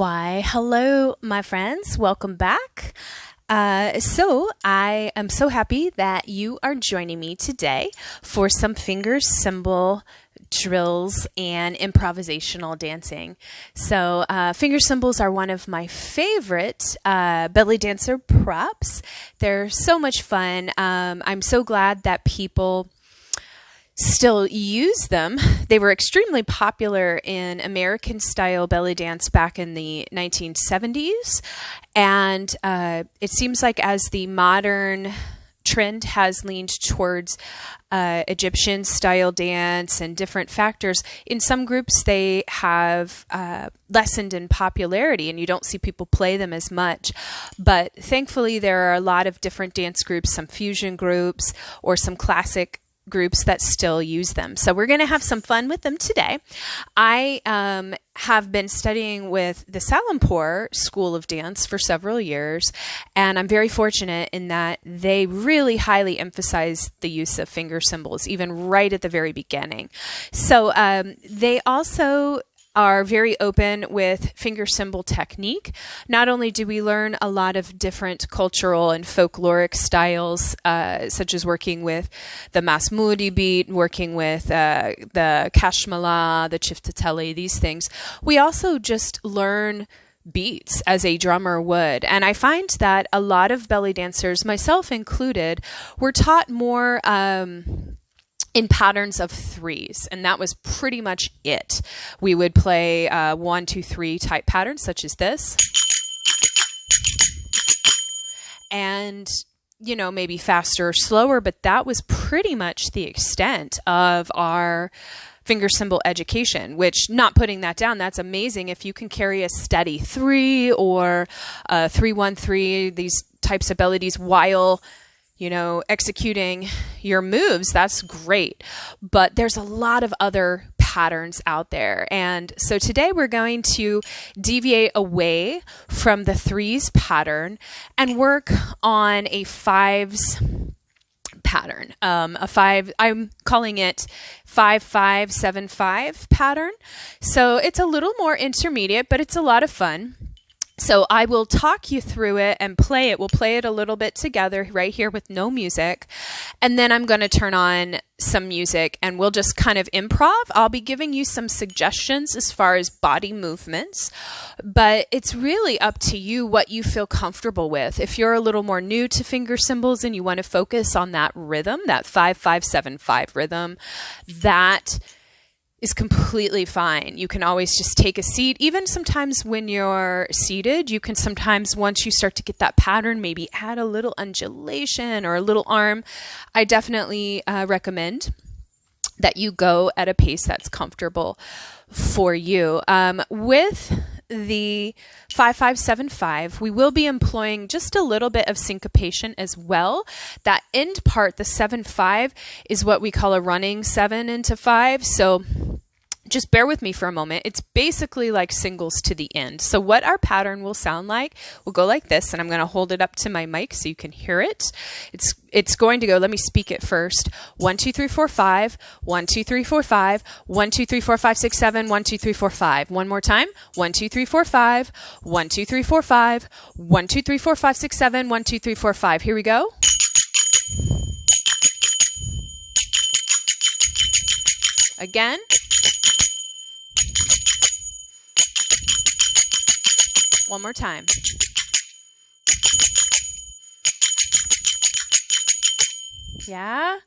Why, hello, my friends. Welcome back. So I am so happy that you are joining me today for some finger cymbal drills and improvisational dancing. So finger cymbals are one of my favorite Bellydancer props. They're so much fun. I'm so glad that people still use them. They were extremely popular in American style belly dance back in the 1970s. And it seems like as the modern trend has leaned towards Egyptian style dance and different factors, in some groups they have lessened in popularity and you don't see people play them as much. But thankfully there are a lot of different dance groups, some fusion groups or some classic groups that still use them. So we're going to have some fun with them today. I have been studying with the Salimpur School of Dance for several years, and I'm very fortunate in that they really highly emphasize the use of finger cymbals, even right at the very beginning. So they also are very open with finger cymbal technique. Not only do we learn a lot of different cultural and folkloric styles, such as working with the Masmoudi beat, working with the Kashmala, the Chiftateli, these things, we also just learn beats as a drummer would. And I find that a lot of belly dancers, myself included, were taught more in patterns of threes, and that was pretty much it. We would play 1, 2, 3 type patterns such as this, and maybe faster or slower, but that was pretty much the extent of our finger cymbal education, which, not putting that down, that's amazing if you can carry a steady 3 or 3, 1, 3, these types of melodies while executing your moves. That's great. But there's a lot of other patterns out there. And so today we're going to deviate away from the 3's pattern and work on a 5's pattern. I'm calling it 5, 7, 5 pattern. So it's a little more intermediate, but it's a lot of fun. So I will talk you through it and play it. We'll play it a little bit together right here with no music. And then I'm going to turn on some music and we'll just kind of improv. I'll be giving you some suggestions as far as body movements, but it's really up to you what you feel comfortable with. If you're a little more new to finger cymbals and you want to focus on that rhythm, that 5, 5, 7, 5 rhythm, that is completely fine. You can always just take a seat. Even sometimes when you're seated, you can sometimes, once you start to get that pattern, maybe add a little undulation or a little arm. I definitely recommend that you go at a pace that's comfortable for you. With the 5, 5, 7, 5, we will be employing just a little bit of syncopation as well. That end part, the 7, 5, is what we call a running 7 into 5. So just bear with me for a moment. It's basically like singles to the end. So what our pattern will sound like, will go like this, and I'm going to hold it up to my mic so you can hear it. It's going to go, let me speak it first. 1, 2, 3, 4, 5, 1, 2, 3, 4, 5, 1, 2, 3, 4, 5, 6, 7, 1, 2, 3, 4, 5. One more time. 1, 2, 3, 4, 5, 1, 2, 3, 4, 5, 1, 2, 3, 4, 5, 6, 7, 1, 2, 3, 4, 5. Here we go. Again. One more time. Yeah.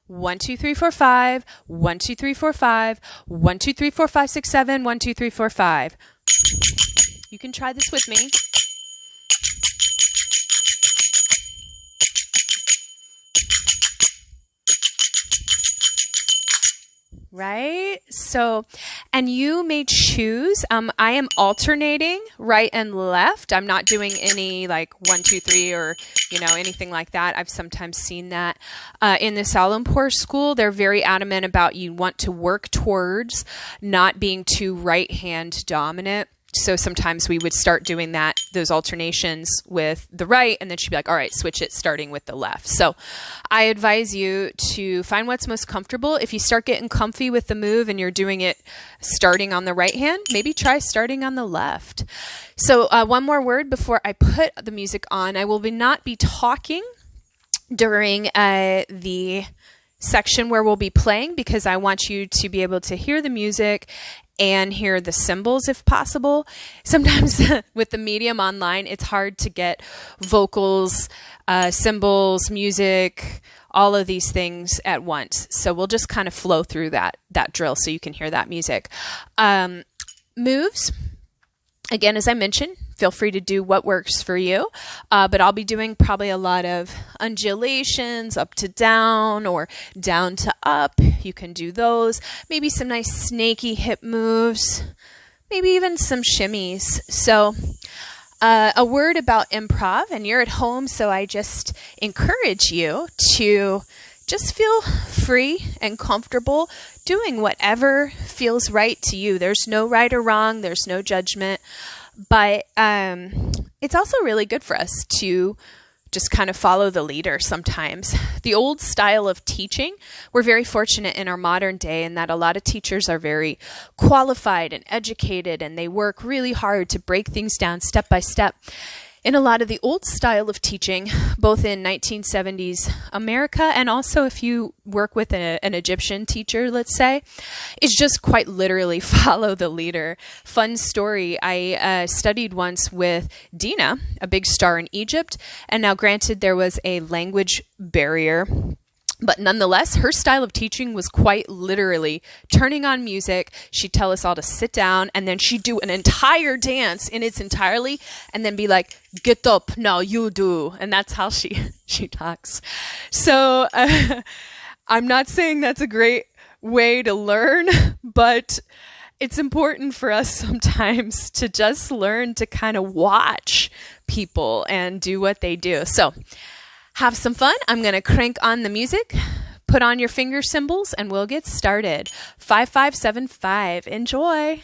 1, 2, 3, 4, 5. 1, 2, 3, 4, 5. 1, 2, 3, 4, 5, 6, 7. 1, 2, 3, 4, 5. You can try this with me. Right? So, and you may choose, I am alternating right and left. I'm not doing any like 1, 2, 3 or, anything like that. I've sometimes seen that in the Salimpur school. They're very adamant about you want to work towards not being too right hand dominant. So sometimes we would start doing those alternations with the right, and then she'd be like, all right, switch it starting with the left. So I advise you to find what's most comfortable. If you start getting comfy with the move and you're doing it starting on the right hand, maybe try starting on the left. So one more word before I put the music on. I will not be talking during the section where we'll be playing, because I want you to be able to hear the music and hear the cymbals if possible. Sometimes with the medium online, it's hard to get vocals, cymbals, music, all of these things at once. So we'll just kind of flow through that drill so you can hear that music. Moves. Again, as I mentioned, feel free to do what works for you, but I'll be doing probably a lot of undulations, up to down or down to up. You can do those. Maybe some nice snaky hip moves, maybe even some shimmies. So a word about improv, and you're at home, so I just encourage you to just feel free and comfortable doing whatever feels right to you. There's no right or wrong. There's no judgment. But it's also really good for us to just kind of follow the leader sometimes. The old style of teaching, we're very fortunate in our modern day in that a lot of teachers are very qualified and educated, and they work really hard to break things down step by step. In a lot of the old style of teaching, both in 1970s America and also if you work with an Egyptian teacher, let's say, is just quite literally follow the leader. Fun story, I studied once with Dina, a big star in Egypt, and now granted there was a language barrier, but nonetheless, her style of teaching was quite literally turning on music. She'd tell us all to sit down, and then she'd do an entire dance in its entirety, and then be like, "Get up, now you do." And that's how she talks. So I'm not saying that's a great way to learn, but it's important for us sometimes to just learn to kind of watch people and do what they do. So have some fun. I'm going to crank on the music, put on your finger cymbals, and we'll get started. 5, 5, 7, 5. Enjoy.